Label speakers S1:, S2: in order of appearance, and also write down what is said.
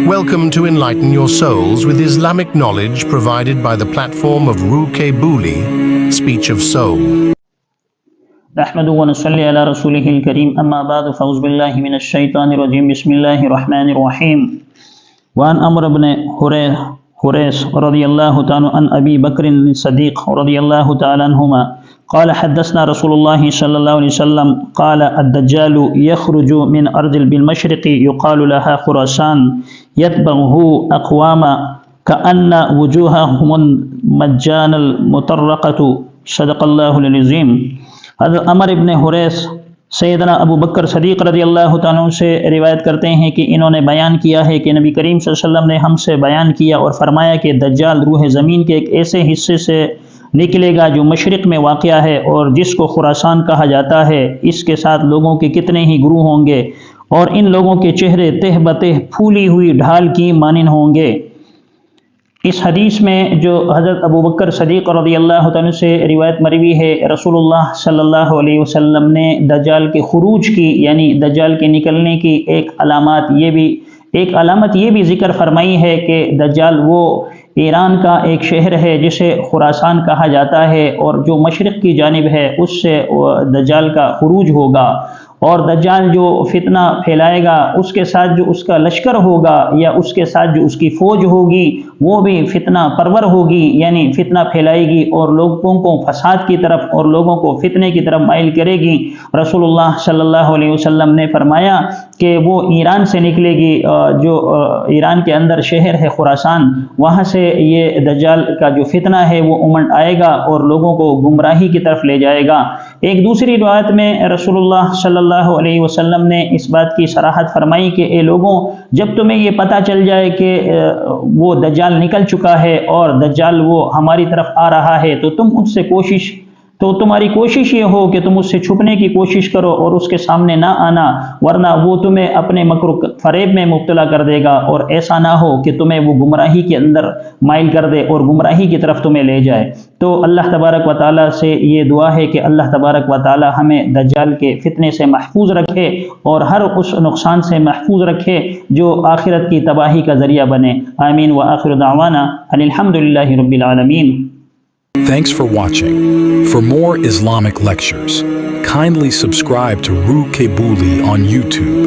S1: Welcome to enlighten your souls with Islamic knowledge provided by the platform of Rooh, Booli, Speech of Soul.
S2: نحمده ونصلي على رسوله الكريم أما بعد فأعوذ بالله من الشيطان الرجيم بسم الله الرحمن الرحيم وعن عمرو بن حريث رضي الله تعالى عن أبي بكر الصديق رضي الله تعالى عنهما قال حدثنا رسول الله صلى الله عليه وسلم قال الدجال يخرج من أرض بالمشرق يقال لها خراسان يتبعه أقوام كأن وجوههم المجان المطرقة صدق الله العظيم. حضرت عمر ابن حریث سیدنا ابو بکر صدیق رضی اللہ تعالیٰ عنہ سے روایت کرتے ہیں کہ انہوں نے بیان کیا ہے کہ نبی کریم صلی اللہ علیہ وسلم نے ہم سے بیان کیا اور فرمایا کہ دجال روح زمین کے ایک ایسے حصے سے نکلے گا جو مشرق میں واقع ہے اور جس کو خراسان کہا جاتا ہے. اس کے ساتھ لوگوں کے کتنے ہی گروہ ہوں گے اور ان لوگوں کے چہرے تہ بتہ پھولی ہوئی ڈھال کی مانند ہوں گے. اس حدیث میں جو حضرت ابو بکر صدیق رضی اللہ تعالیٰ سے روایت مروی ہے، رسول اللہ صلی اللہ علیہ وسلم نے دجال کے خروج کی یعنی دجال کے نکلنے کی ایک علامت یہ بھی ذکر فرمائی ہے کہ دجال وہ ایران کا ایک شہر ہے جسے خراسان کہا جاتا ہے اور جو مشرق کی جانب ہے اس سے دجال کا خروج ہوگا اور دجال جو فتنہ پھیلائے گا اس کے ساتھ جو اس کا لشکر ہوگا یا اس کے ساتھ جو اس کی فوج ہوگی وہ بھی فتنہ پرور ہوگی یعنی فتنہ پھیلائے گی اور لوگوں کو فساد کی طرف اور لوگوں کو فتنے کی طرف مائل کرے گی. رسول اللہ صلی اللہ علیہ وسلم نے فرمایا کہ وہ ایران سے نکلے گی، جو ایران کے اندر شہر ہے خراسان، وہاں سے یہ دجال کا جو فتنہ ہے وہ امنڈ آئے گا اور لوگوں کو گمراہی کی طرف لے جائے گا. ایک دوسری روایت میں رسول اللہ صلی اللہ علیہ وسلم نے اس بات کی صراحت فرمائی کہ اے لوگوں، جب تمہیں یہ پتہ چل جائے کہ وہ دجال نکل چکا ہے اور دجال وہ ہماری طرف آ رہا ہے تو تمہاری کوشش یہ ہو کہ تم اس سے چھپنے کی کوشش کرو اور اس کے سامنے نہ آنا، ورنہ وہ تمہیں اپنے مکر و فریب میں مبتلا کر دے گا اور ایسا نہ ہو کہ تمہیں وہ گمراہی کے اندر مائل کر دے اور گمراہی کی طرف تمہیں لے جائے. تو اللہ تبارک و تعالیٰ سے یہ دعا ہے کہ اللہ تبارک و تعالیٰ ہمیں دجال کے فتنے سے محفوظ رکھے اور ہر اس نقصان سے محفوظ رکھے جو آخرت کی تباہی کا ذریعہ بنے. آمین وآخر دعوانا ان الحمدللہ رب العالمین.
S3: Thanks for watching. For more Islamic lectures, kindly subscribe to Rooh, Booli on YouTube.